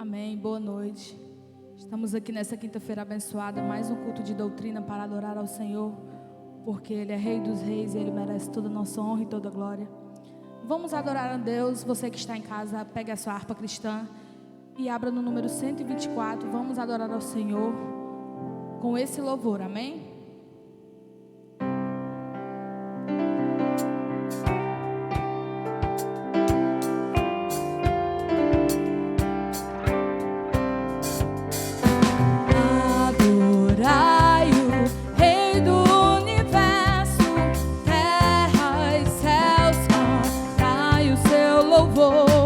Amém, boa noite. Estamos aqui nessa quinta-feira abençoada, mais um culto de doutrina para adorar ao Senhor, porque Ele é Rei dos Reis e Ele merece toda a nossa honra e toda a glória. Vamos adorar a Deus. Você que está em casa, pegue a sua harpa cristã e abra no número 124. Vamos adorar ao Senhor com esse louvor, amém? Louve ao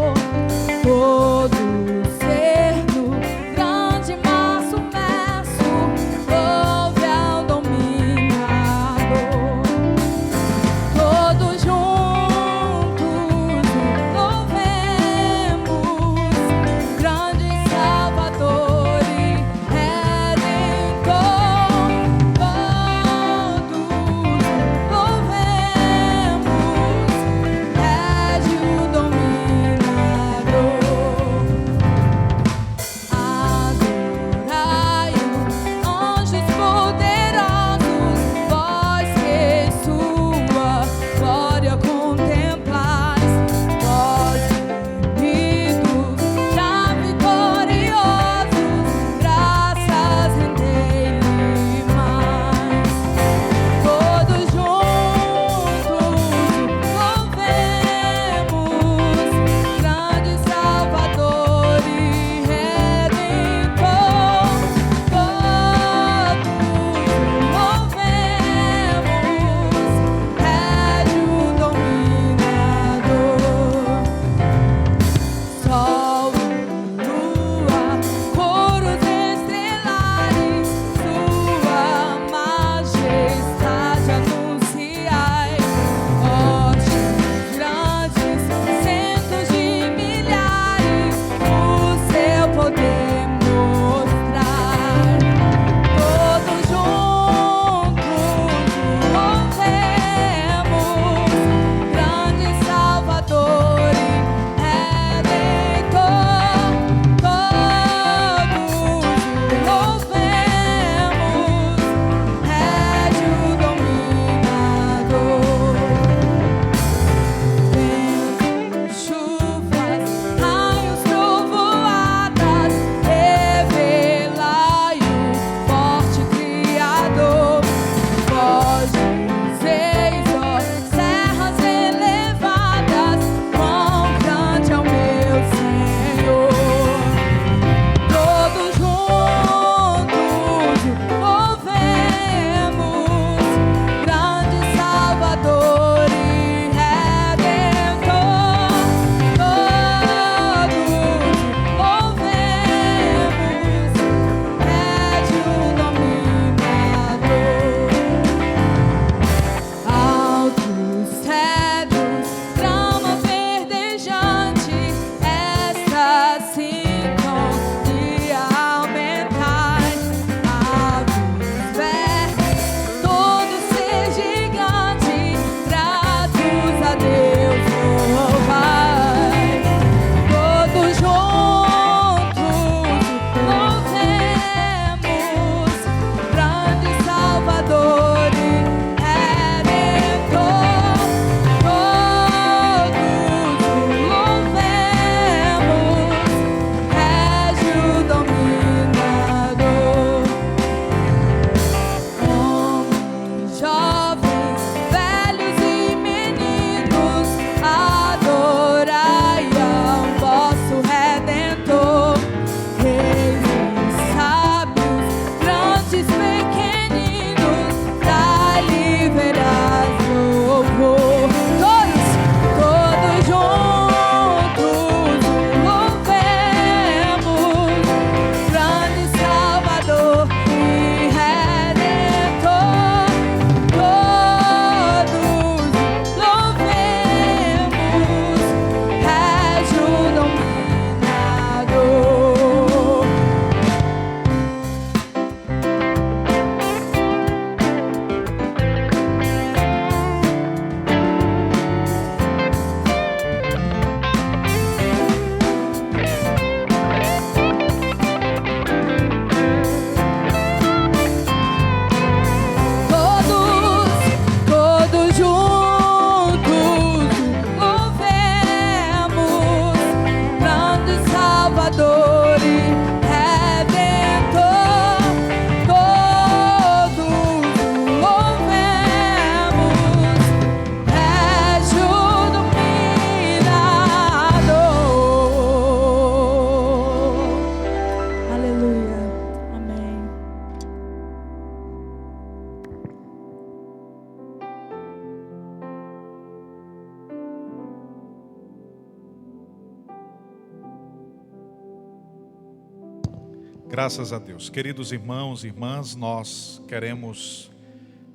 Graças a Deus. Queridos irmãos e irmãs, nós queremos,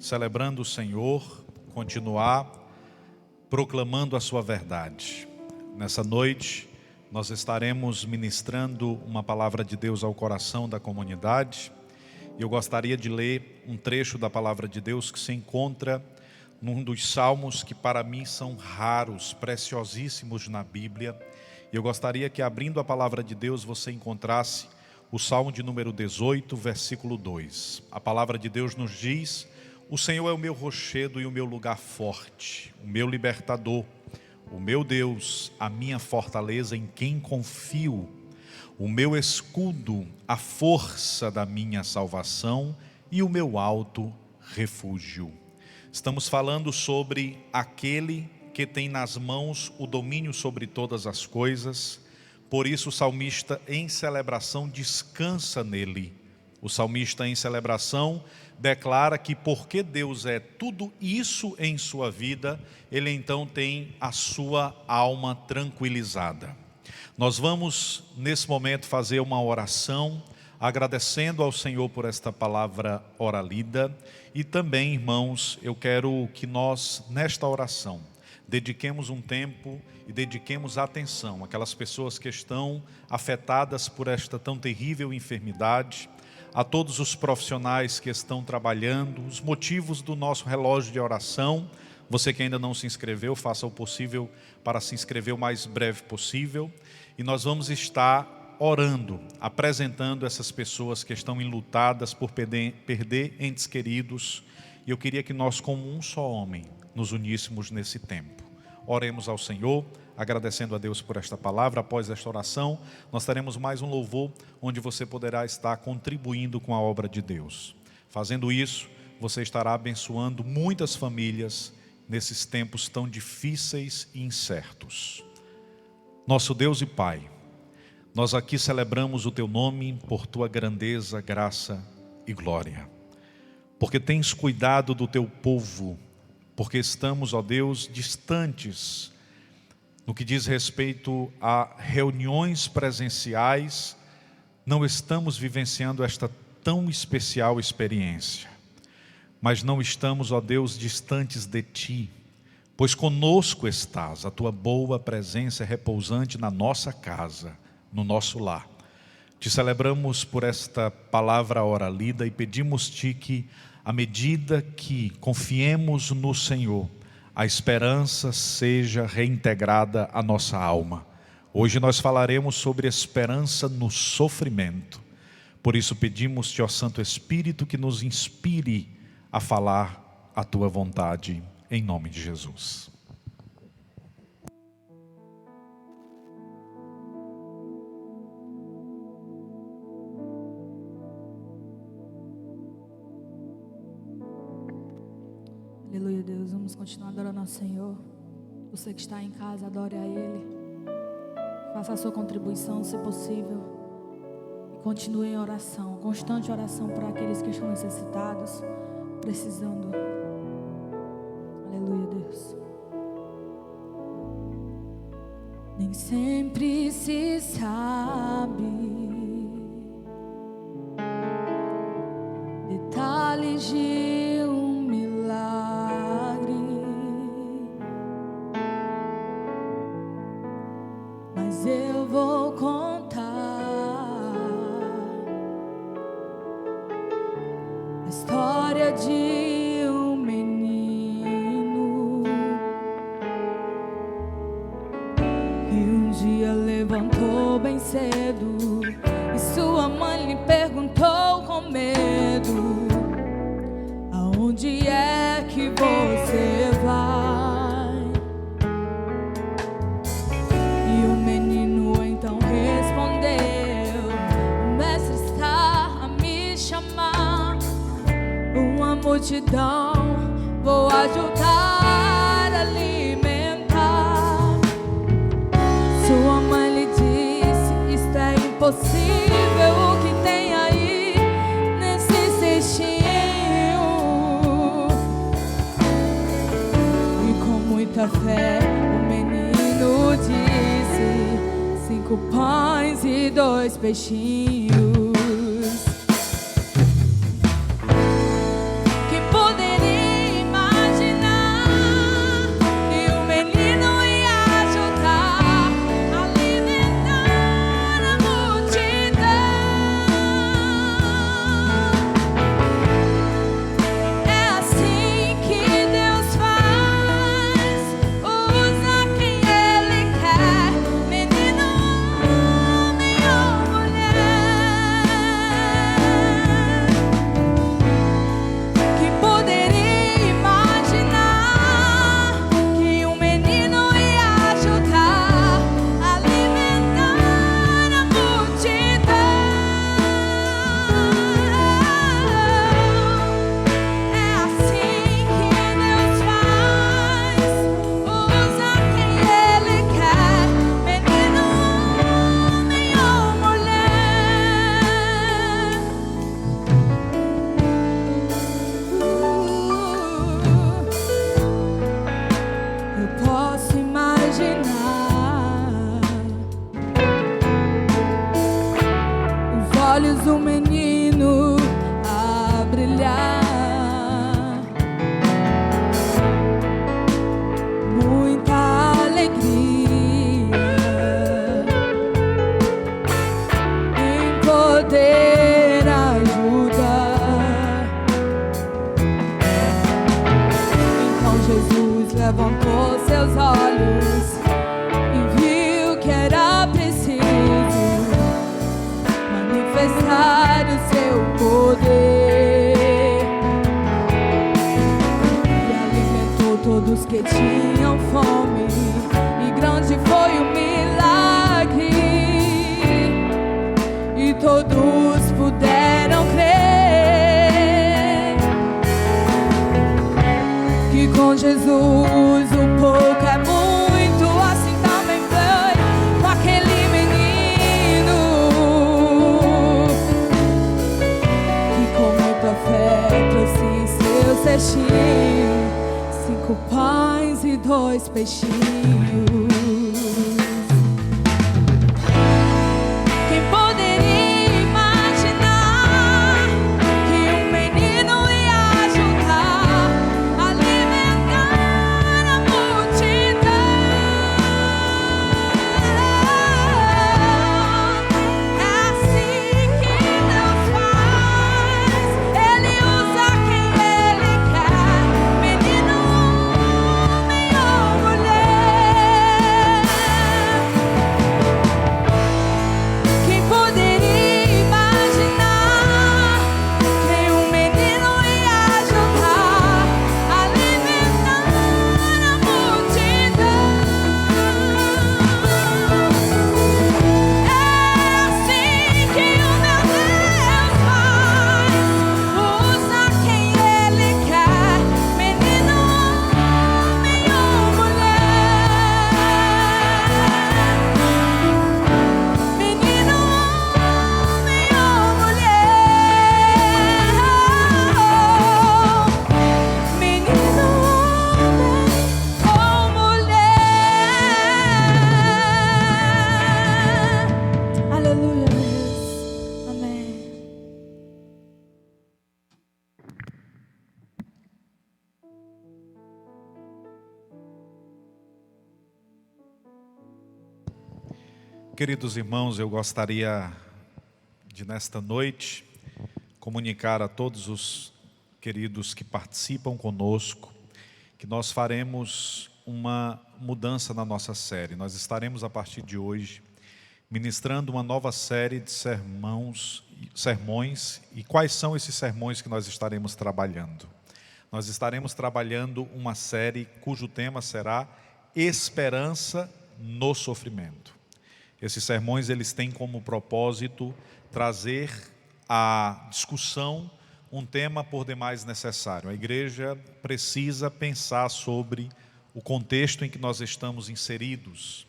celebrando o Senhor, continuar proclamando a sua verdade. Nessa noite, nós estaremos ministrando uma palavra de Deus ao coração da comunidade. E eu gostaria de ler um trecho da palavra de Deus que se encontra num dos salmos que para mim são raros, preciosíssimos na Bíblia. E eu gostaria que, abrindo a palavra de Deus, você encontrasse o Salmo de número 18, versículo 2. A palavra de Deus nos diz: o Senhor é o meu rochedo e o meu lugar forte, o meu libertador, o meu Deus, a minha fortaleza em quem confio, o meu escudo, a força da minha salvação e o meu alto refúgio. Estamos falando sobre aquele que tem nas mãos o domínio sobre todas as coisas. Por isso o salmista em celebração descansa nele. O salmista em celebração declara que porque Deus é tudo isso em sua vida, ele então tem a sua alma tranquilizada. Nós vamos nesse momento fazer uma oração, agradecendo ao Senhor por esta palavra ora lida. E também, irmãos, eu quero que nós nesta oração dediquemos um tempo e dediquemos atenção àquelas pessoas que estão afetadas por esta tão terrível enfermidade, a todos os profissionais que estão trabalhando, os motivos do nosso relógio de oração. Você que ainda não se inscreveu, faça o possível para se inscrever o mais breve possível. E nós vamos estar orando, apresentando essas pessoas que estão enlutadas por perder entes queridos. E eu queria que nós, como um só homem, nos uníssemos nesse tempo. Oremos ao Senhor, agradecendo a Deus por esta palavra. Após esta oração, nós teremos mais um louvor, onde você poderá estar contribuindo com a obra de Deus. Fazendo isso, você estará abençoando muitas famílias nesses tempos tão difíceis e incertos. Nosso Deus e Pai, nós aqui celebramos o Teu nome por Tua grandeza, graça e glória. Porque tens cuidado do Teu povo, porque estamos, ó Deus, distantes no que diz respeito a reuniões presenciais, não estamos vivenciando esta tão especial experiência. Mas não estamos, ó Deus, distantes de Ti, pois conosco estás, a Tua boa presença é repousante na nossa casa, no nosso lar. Te celebramos por esta palavra ora lida e pedimos-Te que, à medida que confiemos no Senhor, a esperança seja reintegrada à nossa alma. Hoje nós falaremos sobre esperança no sofrimento. Por isso pedimos-te, ó Santo Espírito, que nos inspire a falar a Tua vontade, em nome de Jesus. Aleluia, Deus. Vamos continuar adorando ao Senhor. Você que está em casa, adore a Ele. Faça a sua contribuição, se possível. E continue em oração, constante oração para aqueles que estão necessitados, precisando. Aleluia, Deus. Nem sempre se sabe detalhes de um milagre, mas eu vou contar a história de um menino que um dia levantou bem cedo e sua mãe lhe perguntou com medo: aonde é que você vai? E o menino então respondeu: o mestre está a me chamar, uma multidão vou ajudar a alimentar. Sua mãe lhe disse: isto é impossível, o que tem aí nesse cestinho? E com muita fé o menino disse: 5 pães e 2 peixinhos. os que tinham fome, e grande foi o milagre, e todos puderam crer que com Jesus o pouco é muito. Assim também foi com aquele menino que com muita fé trouxe em seu cestinho 5 pães e 2 peixinhos. Quem poderia imaginar que um menino ia ajudar a alimentar a multidão? É assim que Deus faz. Ele usa quem Ele quer, menino, homem ou mulher. Quem poderia imaginar que um menino ia ajudar a alimentar a multidão? É assim que o meu Deus faz. Usa quem Ele quer, menino, homem ou mulher. Menino, homem ou mulher. Menino, homem ou mulher. Aleluia, Deus. Amém. Queridos irmãos, eu gostaria de, nesta noite, comunicar a todos os queridos que participam conosco que nós faremos uma mudança na nossa série. Nós estaremos, a partir de hoje, ministrando uma nova série de sermões. E quais são esses sermões que nós estaremos trabalhando? Nós estaremos trabalhando uma série cujo tema será Esperança no Sofrimento. Esses sermões, eles têm como propósito trazer à discussão um tema por demais necessário. A igreja precisa pensar sobre o contexto em que nós estamos inseridos.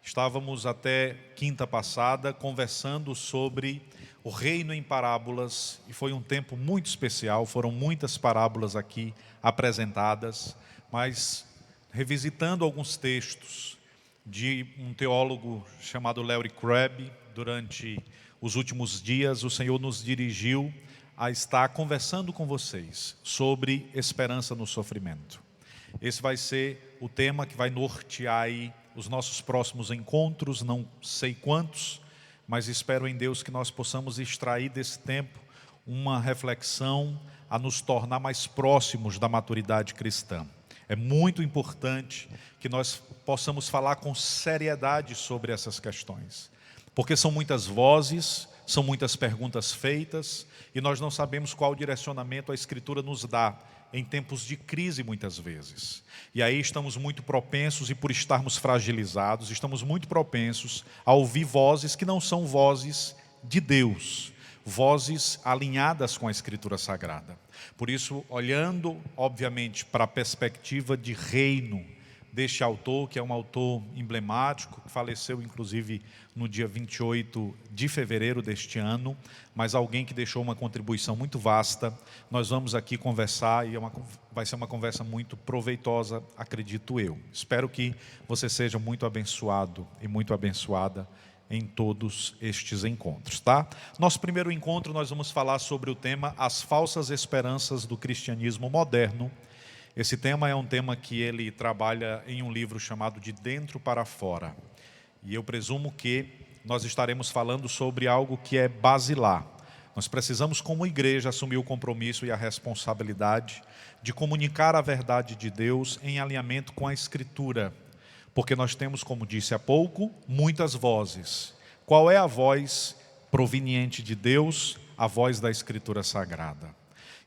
Estávamos até quinta passada conversando sobre o reino em parábolas, e foi um tempo muito especial, foram muitas parábolas aqui apresentadas, mas revisitando alguns textos de um teólogo chamado Larry Crabb, durante os últimos dias, o Senhor nos dirigiu a estar conversando com vocês sobre esperança no sofrimento. Esse vai ser o tema que vai nortear aí os nossos próximos encontros, não sei quantos, mas espero em Deus que nós possamos extrair desse tempo uma reflexão a nos tornar mais próximos da maturidade cristã. É muito importante que nós possamos falar com seriedade sobre essas questões, porque são muitas vozes, são muitas perguntas feitas, e nós não sabemos qual direcionamento a Escritura nos dá em tempos de crise muitas vezes. E aí estamos muito propensos, e por estarmos fragilizados, estamos muito propensos a ouvir vozes que não são vozes de Deus, vozes alinhadas com a Escritura Sagrada. Por isso, olhando, obviamente, para a perspectiva de reino deste autor, que é um autor emblemático, que faleceu, inclusive, no dia 28 de fevereiro deste ano, mas alguém que deixou uma contribuição muito vasta. Nós vamos aqui conversar, e vai ser uma conversa muito proveitosa, acredito eu. Espero que você seja muito abençoado e muito abençoada em todos estes encontros, tá? Nosso primeiro encontro, nós vamos falar sobre o tema As Falsas Esperanças do Cristianismo Moderno. Esse tema é um tema que ele trabalha em um livro chamado De Dentro para Fora. E eu presumo que nós estaremos falando sobre algo que é basilar. Nós precisamos, como igreja, assumir o compromisso e a responsabilidade de comunicar a verdade de Deus em alinhamento com a Escritura. Porque nós temos, como disse há pouco, muitas vozes. Qual é a voz proveniente de Deus? A voz da Escritura Sagrada.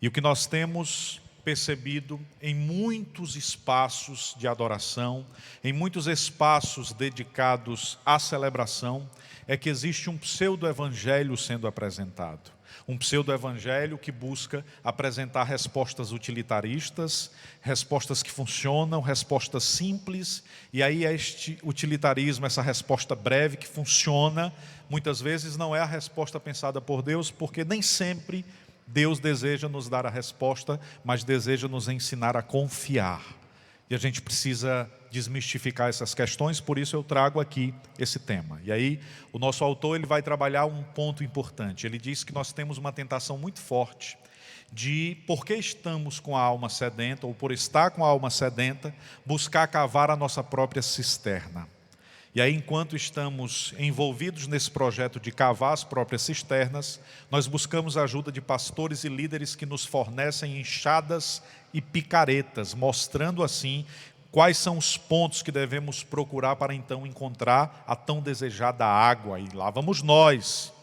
E o que nós temos percebido em muitos espaços de adoração, em muitos espaços dedicados à celebração, é que existe um pseudo-evangelho sendo apresentado. Um pseudo-evangelho que busca apresentar respostas utilitaristas, respostas que funcionam, respostas simples, e aí este utilitarismo, essa resposta breve que funciona, muitas vezes não é a resposta pensada por Deus, porque nem sempre Deus deseja nos dar a resposta, mas deseja nos ensinar a confiar. E a gente precisa desmistificar essas questões, por isso eu trago aqui esse tema. E aí, o nosso autor ele vai trabalhar um ponto importante. Ele diz que nós temos uma tentação muito forte de, porque estamos com a alma sedenta, ou por estar com a alma sedenta, buscar cavar a nossa própria cisterna. E aí, enquanto estamos envolvidos nesse projeto de cavar as próprias cisternas, nós buscamos a ajuda de pastores e líderes que nos fornecem enxadas e picaretas, mostrando assim quais são os pontos que devemos procurar para então encontrar a tão desejada água. E lá vamos nós.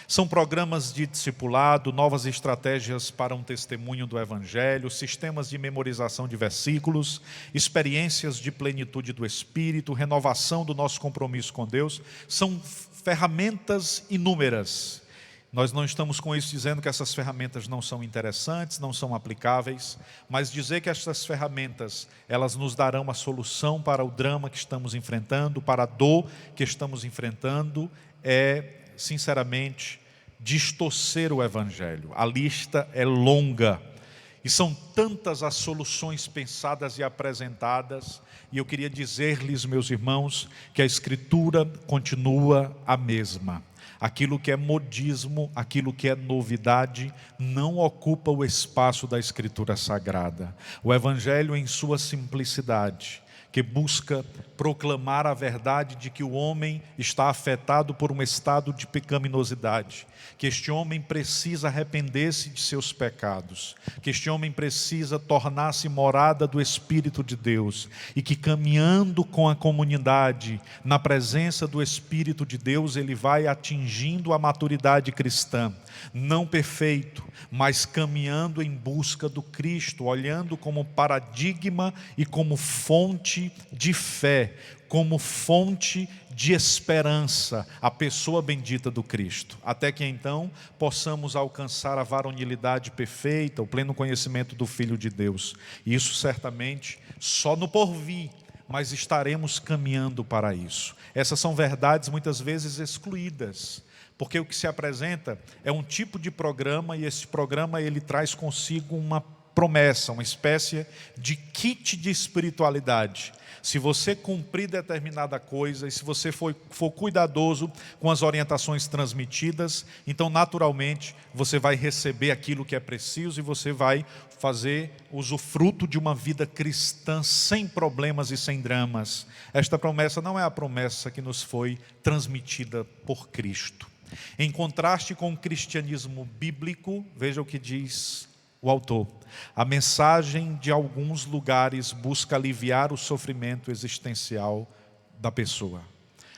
São programas de discipulado, novas estratégias para um testemunho do Evangelho, sistemas de memorização de versículos, experiências de plenitude do Espírito, renovação do nosso compromisso com Deus. São ferramentas inúmeras. Nós não estamos com isso dizendo que essas ferramentas não são interessantes, não são aplicáveis, mas dizer que essas ferramentas, elas nos darão a solução para o drama que estamos enfrentando, para a dor que estamos enfrentando, sinceramente, distorcer o Evangelho. A lista é longa e são tantas as soluções pensadas e apresentadas, e eu queria dizer-lhes, meus irmãos, que a Escritura continua a mesma. Aquilo que é modismo, aquilo que é novidade, não ocupa o espaço da Escritura Sagrada. O Evangelho em sua simplicidade, que busca proclamar a verdade de que o homem está afetado por um estado de pecaminosidade, que este homem precisa arrepender-se de seus pecados, que este homem precisa tornar-se morada do Espírito de Deus, e que caminhando com a comunidade, na presença do Espírito de Deus, ele vai atingindo a maturidade cristã, não perfeito, mas caminhando em busca do Cristo, olhando como paradigma e como fonte de fé, como fonte de esperança, a pessoa bendita do Cristo, até que então possamos alcançar a varonilidade perfeita, o pleno conhecimento do Filho de Deus. E isso certamente só no porvir, mas estaremos caminhando para isso. Essas são verdades muitas vezes excluídas, porque o que se apresenta é um tipo de programa, e esse programa ele traz consigo uma promessa, uma espécie de kit de espiritualidade. Se você cumprir determinada coisa, e se você for cuidadoso com as orientações transmitidas, então naturalmente você vai receber aquilo que é preciso, e você vai fazer usufruto de uma vida cristã sem problemas e sem dramas. Esta promessa não é a promessa que nos foi transmitida por Cristo. Em contraste com o cristianismo bíblico, veja o que diz o autor: a mensagem de alguns lugares busca aliviar o sofrimento existencial da pessoa.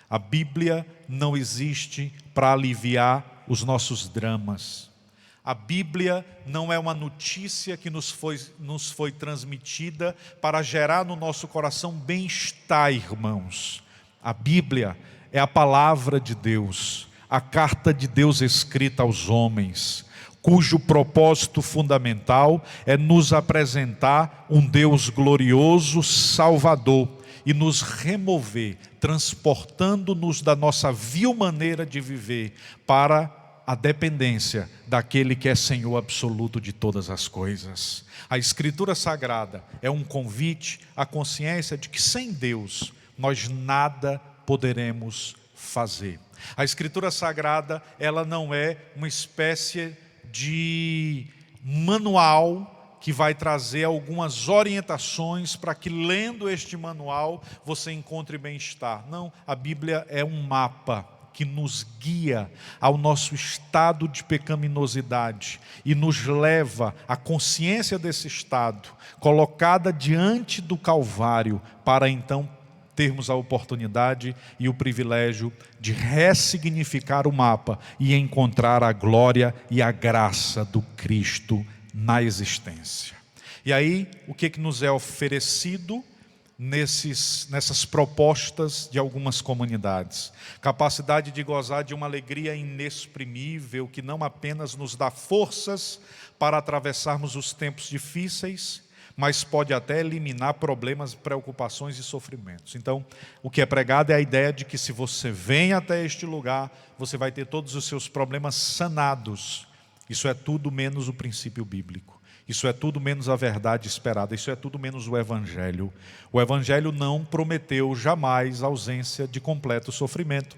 A Bíblia não existe para aliviar os nossos dramas. A Bíblia não é uma notícia que nos foi transmitida para gerar no nosso coração bem-estar, irmãos. A Bíblia é a palavra de Deus, a carta de Deus escrita aos homens, cujo propósito fundamental é nos apresentar um Deus glorioso, Salvador, e nos remover, transportando-nos da nossa vil maneira de viver para a dependência daquele que é Senhor absoluto de todas as coisas. A Escritura Sagrada é um convite à consciência de que sem Deus nós nada poderemos fazer. A Escritura Sagrada, ela não é uma espécie de manual que vai trazer algumas orientações para que, lendo este manual, você encontre bem-estar. Não, a Bíblia é um mapa que nos guia ao nosso estado de pecaminosidade e nos leva à consciência desse estado, colocada diante do Calvário, para então termos a oportunidade e o privilégio de ressignificar o mapa e encontrar a glória e a graça do Cristo na existência. E aí, o que nos é oferecido nessas propostas de algumas comunidades? Capacidade de gozar de uma alegria inexprimível, que não apenas nos dá forças para atravessarmos os tempos difíceis, mas pode até eliminar problemas, preocupações e sofrimentos. Então, o que é pregado é a ideia de que se você vem até este lugar, você vai ter todos os seus problemas sanados. Isso é tudo menos o princípio bíblico. Isso é tudo menos a verdade esperada. Isso é tudo menos o Evangelho. O Evangelho não prometeu jamais a ausência de completo sofrimento.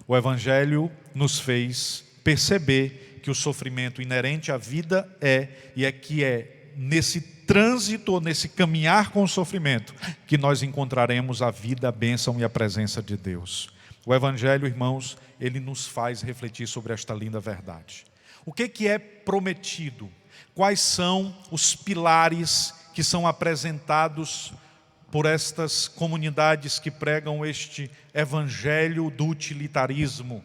O Evangelho nos fez perceber que o sofrimento inerente à vida é nesse trânsito, nesse caminhar com o sofrimento, que nós encontraremos a vida, a bênção e a presença de Deus. O Evangelho, irmãos, ele nos faz refletir sobre esta linda verdade. O que é prometido? Quais são os pilares que são apresentados por estas comunidades que pregam este evangelho do utilitarismo?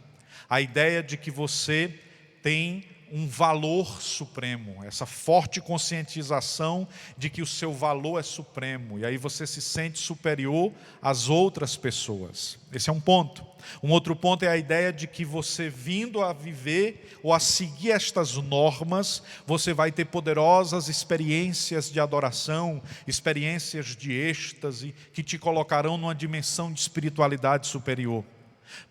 A ideia de que você tem um valor supremo, essa forte conscientização de que o seu valor é supremo, e aí você se sente superior às outras pessoas. Esse é um ponto. Um outro ponto é a ideia de que você, vindo a viver ou a seguir estas normas, você vai ter poderosas experiências de adoração, experiências de êxtase, que te colocarão numa dimensão de espiritualidade superior.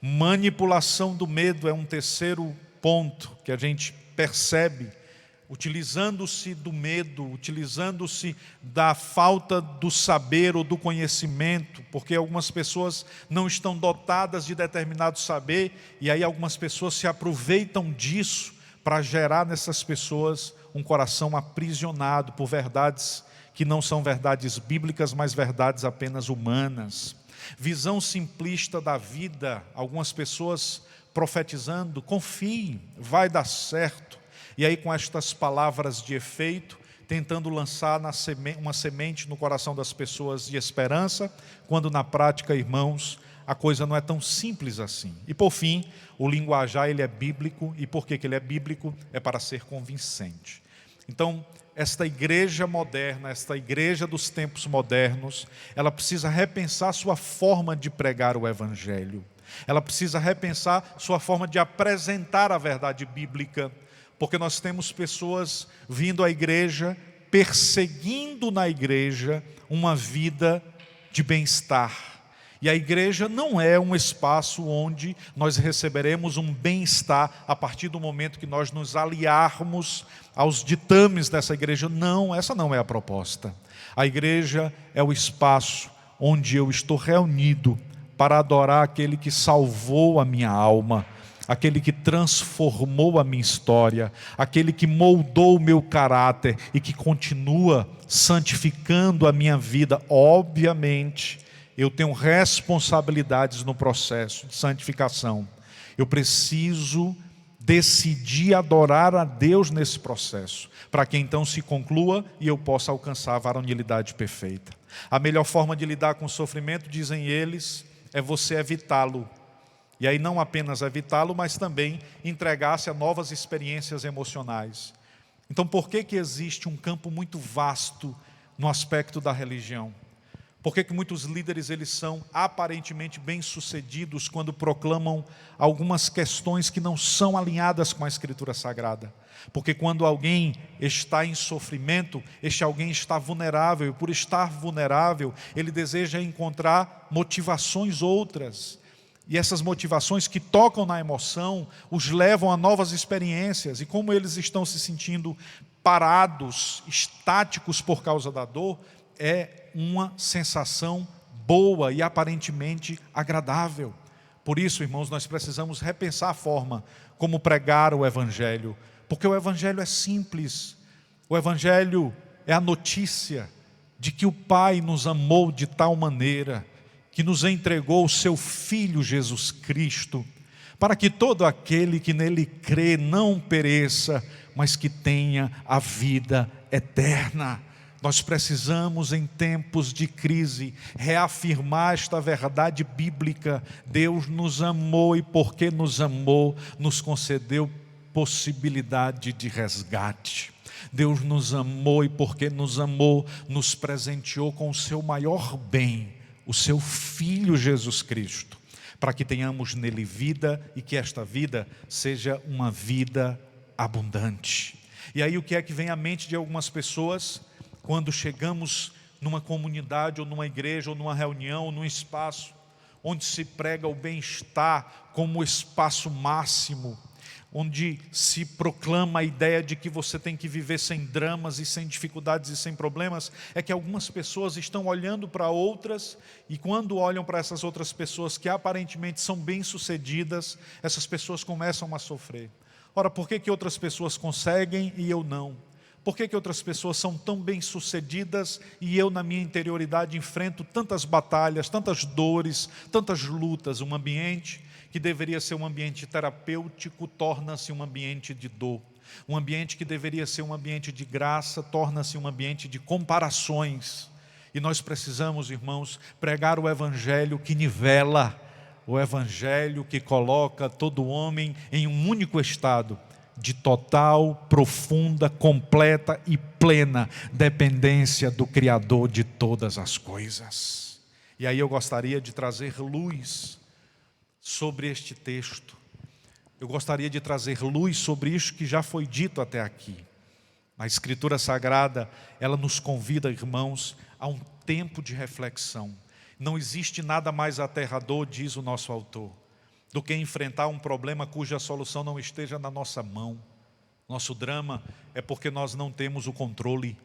Manipulação do medo é um terceiro ponto que a gente percebe, utilizando-se do medo, utilizando-se da falta do saber ou do conhecimento, porque algumas pessoas não estão dotadas de determinado saber, e aí algumas pessoas se aproveitam disso para gerar nessas pessoas um coração aprisionado por verdades que não são verdades bíblicas, mas verdades apenas humanas. Visão simplista da vida, algumas pessoas profetizando: confie, vai dar certo. E aí, com estas palavras de efeito, tentando lançar uma semente no coração das pessoas de esperança, quando na prática, irmãos, a coisa não é tão simples assim. E por fim, o linguajar ele é bíblico. E por que ele é bíblico? É para ser convincente. Então, esta igreja moderna, esta igreja dos tempos modernos, ela precisa repensar sua forma de pregar o evangelho. Ela precisa repensar sua forma de apresentar a verdade bíblica, porque nós temos pessoas vindo à igreja, perseguindo na igreja uma vida de bem-estar. E a igreja não é um espaço onde nós receberemos um bem-estar a partir do momento que nós nos aliarmos aos ditames dessa igreja. Não, essa não é a proposta. A igreja é o espaço onde eu estou reunido para adorar aquele que salvou a minha alma, aquele que transformou a minha história, aquele que moldou o meu caráter e que continua santificando a minha vida. Obviamente, eu tenho responsabilidades no processo de santificação. Eu preciso decidir adorar a Deus nesse processo, para que então se conclua e eu possa alcançar a varonilidade perfeita. A melhor forma de lidar com o sofrimento, dizem eles, é você evitá-lo. E aí não apenas evitá-lo, mas também entregar-se a novas experiências emocionais. Então, por que existe um campo muito vasto no aspecto da religião? Por que muitos líderes eles são aparentemente bem-sucedidos quando proclamam algumas questões que não são alinhadas com a Escritura Sagrada? Porque quando alguém está em sofrimento, este alguém está vulnerável, e por estar vulnerável, ele deseja encontrar motivações outras. E essas motivações que tocam na emoção, os levam a novas experiências. E como eles estão se sentindo parados, estáticos por causa da dor, é uma sensação boa e aparentemente agradável. Por isso, irmãos, nós precisamos repensar a forma como pregar o Evangelho, porque o Evangelho é simples. O Evangelho é a notícia de que o Pai nos amou de tal maneira que nos entregou o seu Filho Jesus Cristo, para que todo aquele que nele crê não pereça, mas que tenha a vida eterna. Nós precisamos, em tempos de crise, reafirmar esta verdade bíblica. Deus nos amou e porque nos amou, nos concedeu possibilidade de resgate. Deus nos amou e porque nos amou, nos presenteou com o seu maior bem, o seu Filho Jesus Cristo, para que tenhamos nele vida e que esta vida seja uma vida abundante. E aí o que é que vem à mente de algumas pessoas quando chegamos numa comunidade ou numa igreja ou numa reunião ou num espaço onde se prega o bem-estar como o espaço máximo, onde se proclama a ideia de que você tem que viver sem dramas e sem dificuldades e sem problemas, é que algumas pessoas estão olhando para outras, e quando olham para essas outras pessoas que aparentemente são bem-sucedidas, essas pessoas começam a sofrer. Ora, por que outras pessoas conseguem e eu não? Por que outras pessoas são tão bem-sucedidas e eu, na minha interioridade, enfrento tantas batalhas, tantas dores, tantas lutas? Um ambiente que deveria ser um ambiente terapêutico torna-se um ambiente de dor. Um ambiente que deveria ser um ambiente de graça torna-se um ambiente de comparações. E nós precisamos, irmãos, pregar o evangelho que nivela, o evangelho que coloca todo homem em um único estado de total, profunda, completa e plena dependência do Criador de todas as coisas. E aí eu gostaria de trazer luz sobre este texto. Eu gostaria de trazer luz sobre isso que já foi dito até aqui. A Escritura Sagrada, ela nos convida, irmãos, a um tempo de reflexão. Não existe nada mais aterrador, diz o nosso autor, do que enfrentar um problema cuja solução não esteja na nossa mão. Nosso drama é porque nós não temos o controle.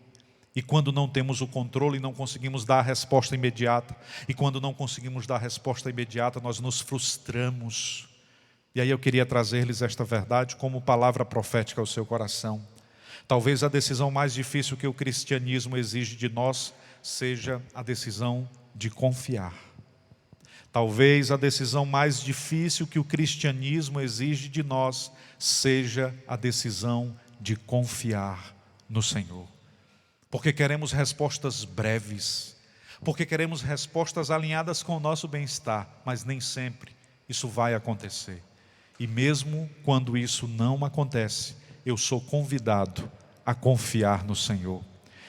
E quando não temos o controle, não conseguimos dar a resposta imediata. E quando não conseguimos dar a resposta imediata, nós nos frustramos. E aí eu queria trazer-lhes esta verdade como palavra profética ao seu coração. Talvez a decisão mais difícil que o cristianismo exige de nós seja a decisão de confiar. Talvez a decisão mais difícil que o cristianismo exige de nós seja a decisão de confiar no Senhor. Porque queremos respostas breves, porque queremos respostas alinhadas com o nosso bem-estar, mas nem sempre isso vai acontecer. E mesmo quando isso não acontece, eu sou convidado a confiar no Senhor.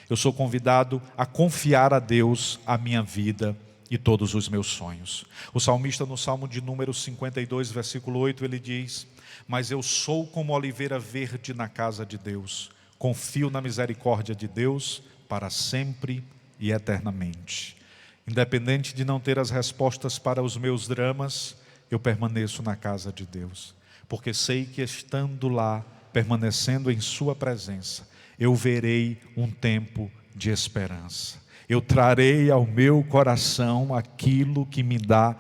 Eu sou convidado a confiar a Deus a minha vida e todos os meus sonhos. O salmista, no Salmo de número 52, versículo 8, ele diz: mas eu sou como oliveira verde na casa de Deus, confio na misericórdia de Deus para sempre e eternamente. Independente de não ter as respostas para os meus dramas, eu permaneço na casa de Deus, porque sei que estando lá, permanecendo em sua presença, eu verei um tempo de esperança. Eu trarei ao meu coração aquilo que me dá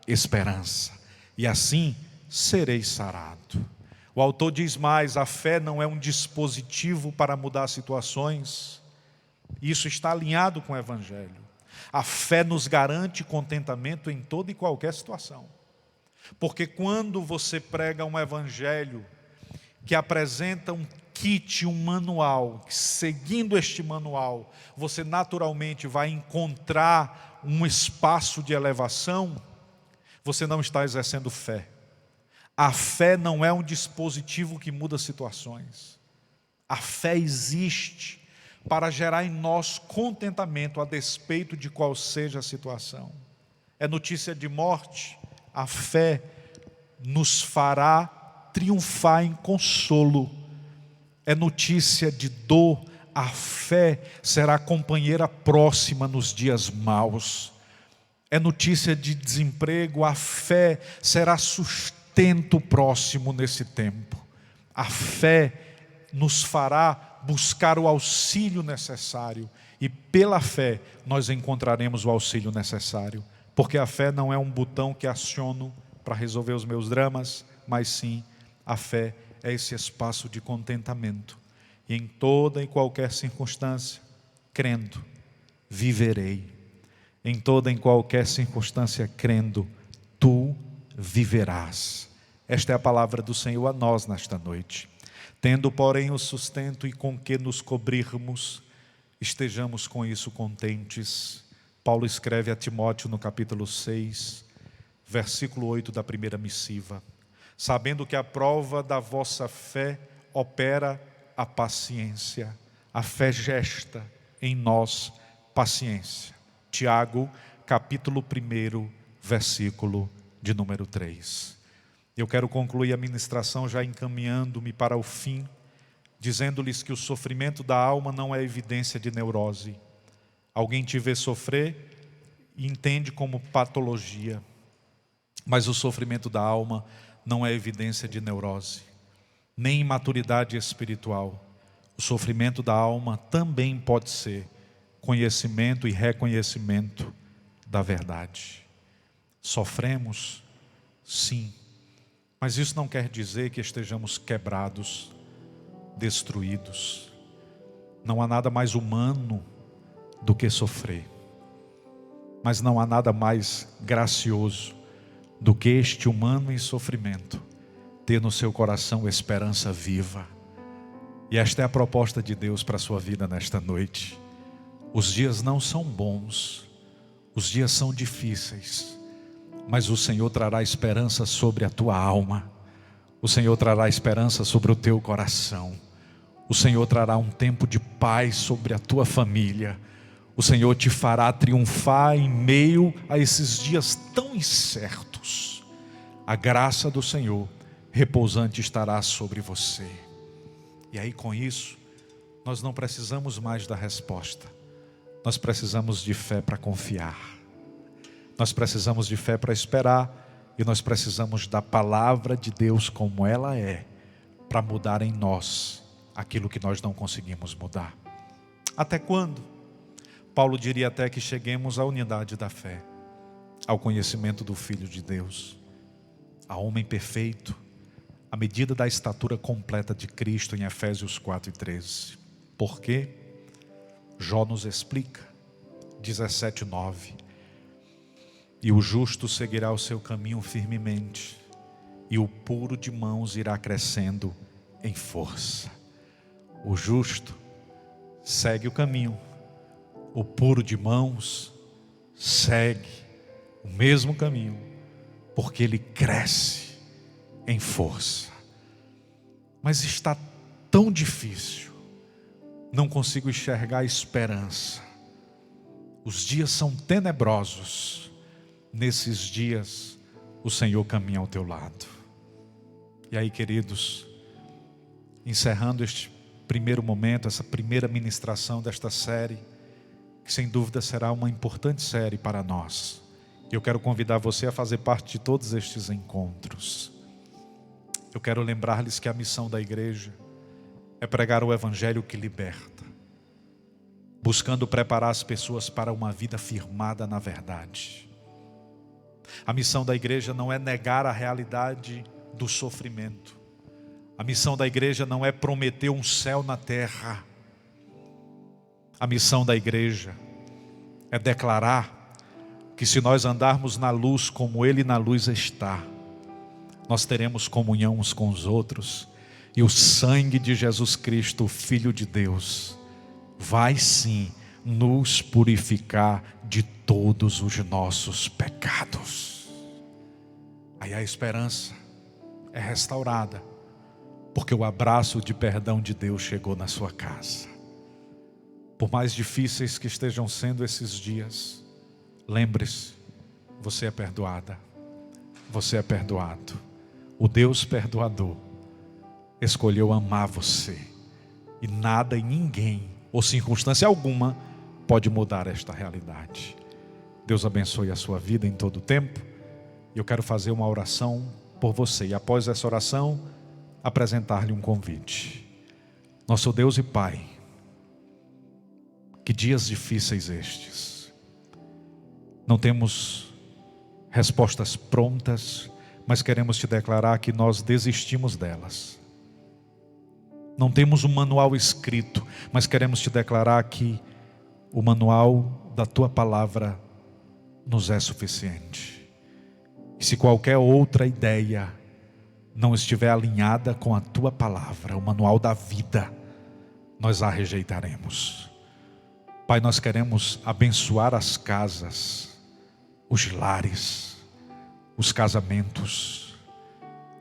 esperança, e assim serei sarado. O autor diz mais: a fé não é um dispositivo para mudar situações. Isso está alinhado com o evangelho. A fé nos garante contentamento em toda e qualquer situação. Porque quando você prega um evangelho que apresenta um kit, um manual, seguindo este manual, você naturalmente vai encontrar um espaço de elevação, você não está exercendo fé. A fé não é um dispositivo que muda situações. A fé existe para gerar em nós contentamento a despeito de qual seja a situação. É notícia de morte, a fé nos fará triunfar em consolo. É notícia de dor, a fé será companheira próxima nos dias maus. É notícia de desemprego, a fé será sustento próximo nesse tempo. A fé nos fará buscar o auxílio necessário, e pela fé nós encontraremos o auxílio necessário, porque a fé não é um botão que aciono para resolver os meus dramas, mas sim, a fé é esse espaço de contentamento. E em toda e qualquer circunstância, crendo, viverei. Em toda e qualquer circunstância, crendo, tu viverás. Esta é a palavra do Senhor a nós nesta noite. Tendo, porém, o sustento e com que nos cobrirmos, estejamos com isso contentes. Paulo escreve a Timóteo no capítulo 6, versículo 8 da primeira missiva: sabendo que a prova da vossa fé opera a paciência. A fé gesta em nós paciência. Tiago, capítulo 1, versículo de número 3. Eu quero concluir a ministração já encaminhando-me para o fim, dizendo-lhes que o sofrimento da alma não é evidência de neurose. Alguém te vê sofrer e entende como patologia, mas o sofrimento da alma não é evidência de neurose, nem imaturidade espiritual. O sofrimento da alma também pode ser conhecimento e reconhecimento da verdade. Sofremos, sim, mas isso não quer dizer que estejamos quebrados, destruídos. Não há nada mais humano do que sofrer, mas não há nada mais gracioso do que este humano em sofrimento ter no seu coração esperança viva. E esta é a proposta de Deus para a sua vida nesta noite. Os dias não são bons, os dias são difíceis, mas o Senhor trará esperança sobre a tua alma, o Senhor trará esperança sobre o teu coração, o Senhor trará um tempo de paz sobre a tua família, o Senhor te fará triunfar em meio a esses dias tão incertos. A graça do Senhor repousante estará sobre você. E aí, com isso, nós não precisamos mais da resposta. Nós precisamos de fé para confiar. Nós precisamos de fé para esperar. E nós precisamos da palavra de Deus como ela é, para mudar em nós aquilo que nós não conseguimos mudar. Até quando? Paulo diria até que cheguemos à unidade da fé, ao conhecimento do Filho de Deus, a homem perfeito, à medida da estatura completa de Cristo, em Efésios 4:13. Por quê? Jó nos explica, 17:9. E o justo seguirá o seu caminho firmemente, e o puro de mãos irá crescendo em força. O justo segue o caminho, o puro de mãos segue o mesmo caminho, porque ele cresce em força. Mas está tão difícil, não consigo enxergar a esperança. Os dias são tenebrosos. Nesses dias o Senhor caminha ao teu lado. E aí, queridos, encerrando este primeiro momento, essa primeira ministração desta série, que sem dúvida será uma importante série para nós. Eu quero convidar você a fazer parte de todos estes encontros. Eu quero lembrar-lhes que a missão da igreja é pregar o evangelho que liberta, buscando preparar as pessoas para uma vida firmada na verdade. A missão da igreja não é negar a realidade do sofrimento. A missão da igreja não é prometer um céu na terra. A missão da igreja é declarar que se nós andarmos na luz como Ele na luz está, nós teremos comunhão uns com os outros, e o sangue de Jesus Cristo, o Filho de Deus, vai sim nos purificar de todos os nossos pecados. Aí a esperança é restaurada, porque o abraço de perdão de Deus chegou na sua casa. Por mais difíceis que estejam sendo esses dias, lembre-se, você é perdoada, você é perdoado. O Deus perdoador escolheu amar você, e nada e ninguém, ou circunstância alguma, pode mudar esta realidade. Deus abençoe a sua vida em todo o tempo. Eu quero fazer uma oração por você, e após essa oração, apresentar-lhe um convite. Nosso Deus e Pai, que dias difíceis estes. Não temos respostas prontas, mas queremos te declarar que nós desistimos delas. Não temos um manual escrito, mas queremos te declarar que o manual da tua palavra nos é suficiente. E se qualquer outra ideia não estiver alinhada com a tua palavra, o manual da vida, nós a rejeitaremos. Pai, nós queremos abençoar as casas, os lares, os casamentos,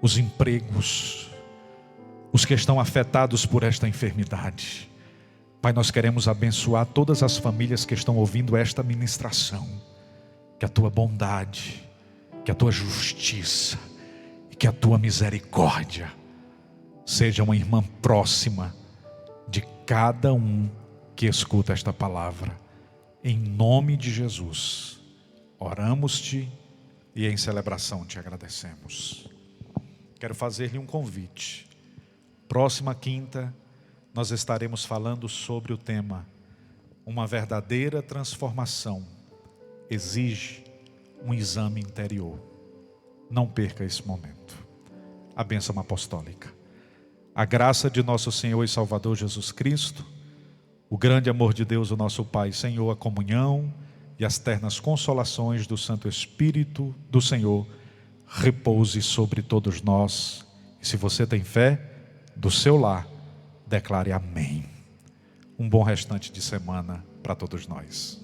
os empregos, os que estão afetados por esta enfermidade. Pai, nós queremos abençoar todas as famílias que estão ouvindo esta ministração. Que a tua bondade, que a tua justiça e que a tua misericórdia seja uma irmã próxima de cada um que escuta esta palavra. Em nome de Jesus, oramos-te e em celebração te agradecemos. Quero fazer-lhe um convite. Próxima quinta, nós estaremos falando sobre o tema: uma verdadeira transformação exige um exame interior. Não perca esse momento. A bênção apostólica. A graça de nosso Senhor e Salvador Jesus Cristo, o grande amor de Deus, o nosso Pai, Senhor, a comunhão e as ternas consolações do Santo Espírito do Senhor repouse sobre todos nós. E se você tem fé, do seu lar, declare amém. Um bom restante de semana para todos nós.